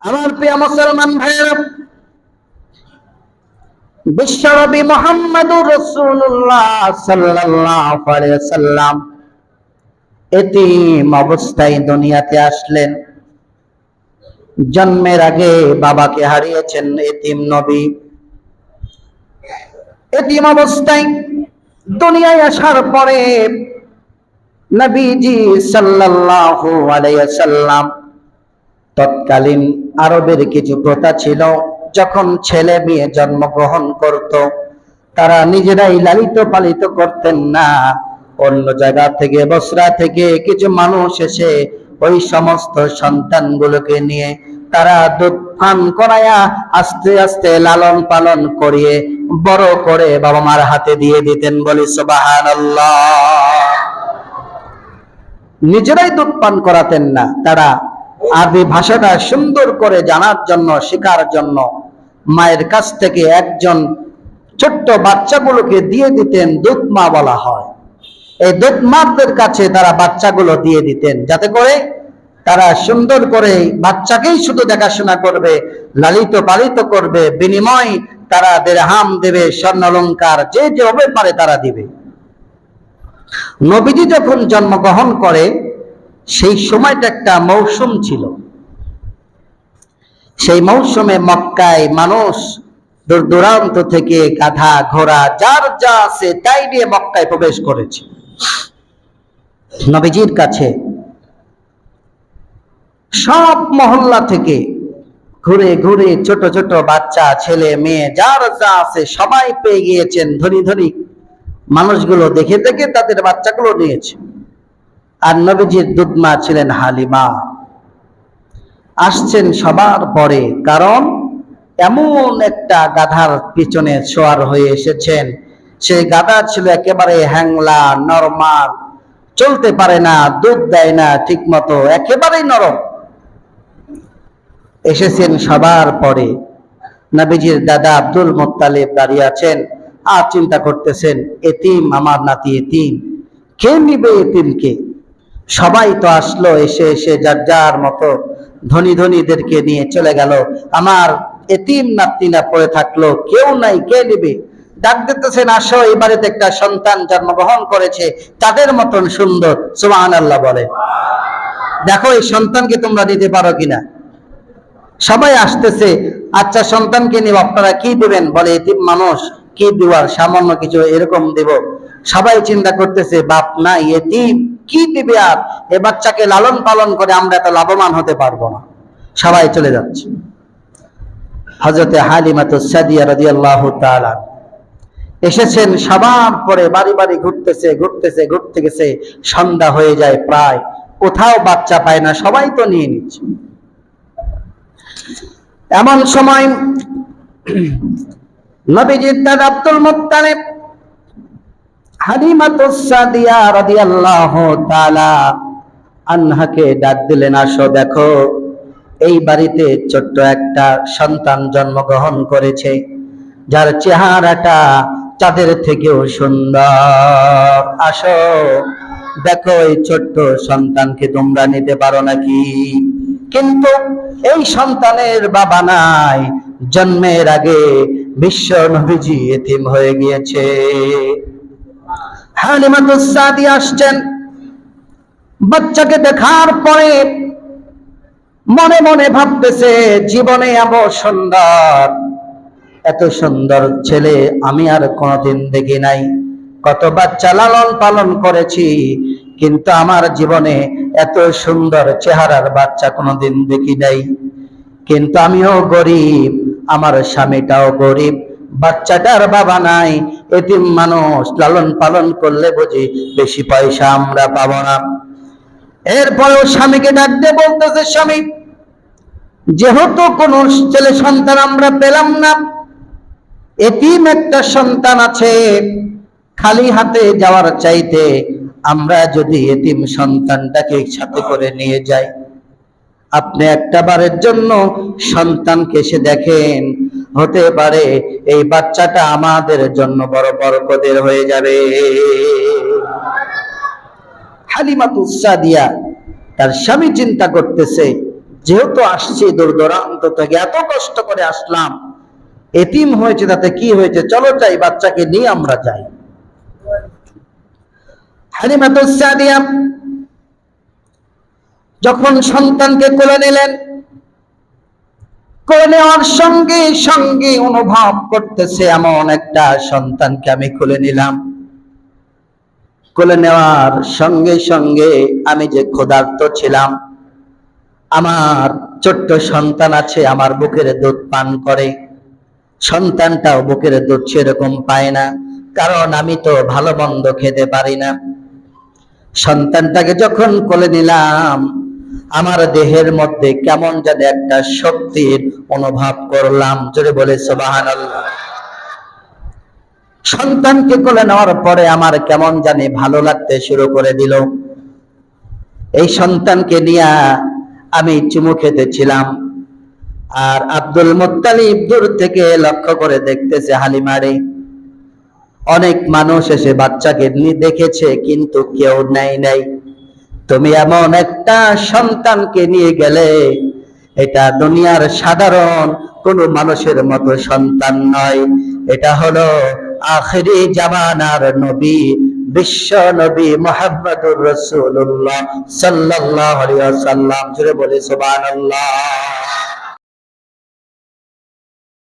আমার প্রিয় মুসলমান ভাইয়েরা, বিশ্বনবী মুহাম্মদুর রাসূলুল্লাহ সাল্লাল্লাহু আলাইহি ওয়াসাল্লাম এতিম অবস্থায় দুনিয়াতে আসলেন। জন্মের আগে বাবাকে হারিয়েছেন এতিম নবী। এতিম অবস্থায় দুনিয়ায় আসার পরে নবীজি সাল্লাল্লাহু আলাইহি ওয়াসাল্লাম, তৎকালীন আরবের কিছু প্রথা ছিল, যখন ছেলে মেয়ে জন্মগ্রহণ করত তারা নিজেরাই লালিত পালিত করতেন না। অন্য জায়গা থেকে, বসরা থেকে কিছু মানুষ এসে ওই সমস্ত সন্তানগুলোকে নিয়ে তারা দুধ পান করায়া আস্তে আস্তে লালন পালন করিয়ে বড় করে বাবা মার হাতে দিয়ে দিতেন। বলি সুবহানাল্লাহ। নিজেরাই দুধ পান করাতেন না, তারা আরবি ভাষাটা সুন্দর করে জানার জন্য, শেখার জন্য মায়ের কাছ থেকে একজন ছোট্ট বাচ্চাগুলোকে দিয়ে দিতেন। দুধ মা বলা হয়। এই দুধ মাদের কাছে তারা বাচ্চাগুলো দিয়ে দিতেন, যাতে করে তারা সুন্দর করে বাচ্চাকেই শুধু দেখাশোনা করবে, লালিত পালিত করবে, বিনিময় তারা দিরহাম দেবে, স্বর্ণ অলংকার যে যেভাবে পারে তারা দিবে। নবীজি যখন জন্মগ্রহণ করে সেই সময়টা একটা মৌসুম ছিল। সেই মৌসুমে মক্কায় মানুষ দূর দূরান্ত থেকে গাধা ঘোড়া যার যা আছে তাই নিয়ে মক্কায় প্রবেশ করেছে। নবীজির কাছে সব মহল্লা থেকে ঘুরে ঘুরে ছোট ছোট বাচ্চা, ছেলে মেয়ে যার যা আছে সবাই পেয়ে গিয়েছেন। ধনী ধনী মানুষগুলো দেখে দেখে তাদের বাচ্চাগুলো নিয়েছে। আর নবীজির দুধ মা ছিলেন হালিমা। আসছেন সবার পরে, কারণ এমন একটা গাধার পিছনে সওয়ার হয়ে এসেছেন। সেই গাধা ছিল একেবারে হ্যাংলা, নরমাল, চলতে পারে না, দুধ দেয় না ঠিক মতো, একেবারেই নরম। এসেছেন সবার পরে। নবীজির দাদা আব্দুল মুত্তালিব দাঁড়িয়ে আছেন আর চিন্তা করতেছেন, এতিম, আমার নাতি এতিম, কে নিবে এতিমকে? সবাই তো আসলো, এসে এসে যার যার মতো ধনী ধনীদেরকে নিয়ে চলে গেল। আমার এতিম নাতিনা পড়ে থাকলো, কেউ নাই, কে নিবে? ডাক দিতেছেন, আসো, এই বাড়িতে একটা সন্তান জন্মগ্রহণ করেছে, তাদের মতন সুন্দর। সুবহানাল্লাহ বলে। দেখো এই সন্তানকে তোমরা দিতে পারো কিনা। সবাই আসতেছে, আচ্ছা সন্তানকে নিয়ে আপনারা কি দিবেন? বলে এতিম মানুষ, কি দিবার, সামান্য কিছু এরকম দেব। সবাই চিন্তা করতেছে, বাপ নাই, এতিম, কি দিবে? আর এ বাচ্চাকে লালন পালন করে আমরা এত লাভবান হতে পারবো না। সবাই চলে যাচ্ছে। হযরতে হালিমাতুস সাদিয়া রাদিয়াল্লাহু তাআলা এসেছেন সবার পরে, বাড়ি বাড়ি ঘুরতেছে ঘুরতেছে ঘুরতে গেছে, সন্ধ্যা হয়ে যায় প্রায়, কোথাও বাচ্চা পায় না, সবাই তো নিয়ে নিচ্ছে। এমন সময় নবীজির দাদা আব্দুল মুত্তালিব হালিমাতুস সাদিয়া রাদিয়াল্লাহু তাআলা আনহাকে ডাক দিলেন, আসো, দেখো এই বাড়িতে ছোট্ট একটা সন্তান জন্মগ্রহণ করেছে, যার চেহারাটা চাঁদের থেকেও সুন্দর। আসো দেখো, এই ছোট্ট সন্তানকে তোমরা নিতে পারো নাকি? কিন্তু এই সন্তানের বাবা নাই, জন্মের আগে বিশ্ব নবীজি এতিম হয়ে গিয়েছে। হালিমাতুস সাদিয়া আসছেন, বাচ্চাকে দেখার পরে মনে মনে ভাবতেছে, জীবনে এত সুন্দর ছেলে আমি আর কোনোদিন দেখি নাই। কত বাচ্চা লালন পালন করেছি, কিন্তু আমার জীবনে এত সুন্দর চেহারার বাচ্চা কোনোদিন দেখি নাই। কিন্তু আমিও গরিব, আমার স্বামীটাও গরিব, বাচ্চাটার বাবা নাই, এতিম মানুষ, লালন পালন করলে বুঝি বেশি পয়সা আমরা পাবো না। এরপরেও স্বামীকে ডাক দিয়ে বলতেছে, স্বামী, যেহেতু কোনো ছেলে সন্তান আমরা পেলাম না, এতিম একটা সন্তান আছে, খালি হাতে যাওয়ার চাইতে আমরা যদি এতিম সন্তানটাকে সাথে করে নিয়ে যাই, আপনি একটা বারের জন্য সন্তানকে এসে দেখেন, হতে পারে এই বাচ্চাটা আমাদের জন্য বড় বরকতের হয়ে যাবে। হালিমাতুস সাদিয়া তার স্বামী চিন্তা করতেছে, যেহেতু আসছি দূর দূরান্ত থেকে, এত কষ্ট করে আসলাম, এতিম হয়েছে তাতে কি হয়েছে, চলো যাই, বাচ্চাকে নিয়ে আমরা যাই। হালিমাতুস সাদিয়া যখন সন্তানকে কোলে নিলেন, কোলে নেওয়ার সঙ্গে সঙ্গে অনুভব করতেছে এমন একটা সন্তানকে আমি কোলে নিলাম। কোলে নেওয়ার সঙ্গে সঙ্গে আমি যে ক্ষুধার্ত ছিলাম, আমার ছোট্ট সন্তান আছে, আমার বুকের দুধ পান করে, সন্তানটাও বুকের দুধ সেরকম পায় না, কারণ আমি তো ভালো মন্দ খেতে পারি না। সন্তানটাকে যখন কোলে নিলাম, আমার দেহের মধ্যে কেমন যেন একটা শক্তির অনুভব করলাম। জোরে বলে সুবহানাল্লাহ। সন্তানকে কোলে নেওয়ার পরে আমার কেমন জানি ভালো লাগতে শুরু করে দিল। এই সন্তানকে নিয়ে আমি চুমু খেতেছিলাম, আর আব্দুল মুত্তালিব দূর থেকে লক্ষ্য করে দেখতেছে হালিমারে। অনেক মানুষ এসে বাচ্চাকে নিয়ে দেখেছে, কিন্তু কেউ নেয় নাই। তুমি এমন একটা সন্তানকে নিয়ে গেলে, এটা দুনিয়ার সাধারণ কোন মানুষের মতো সন্তান নয়, এটা হলো আখিরি জামানার নবী, বিশ্ব নবী মুহাম্মদুর রাসূলুল্লাহ সাল্লাল্লাহু আলাইহি ওয়াসাল্লাম। জোরে বলে সুবহানাল্লাহ।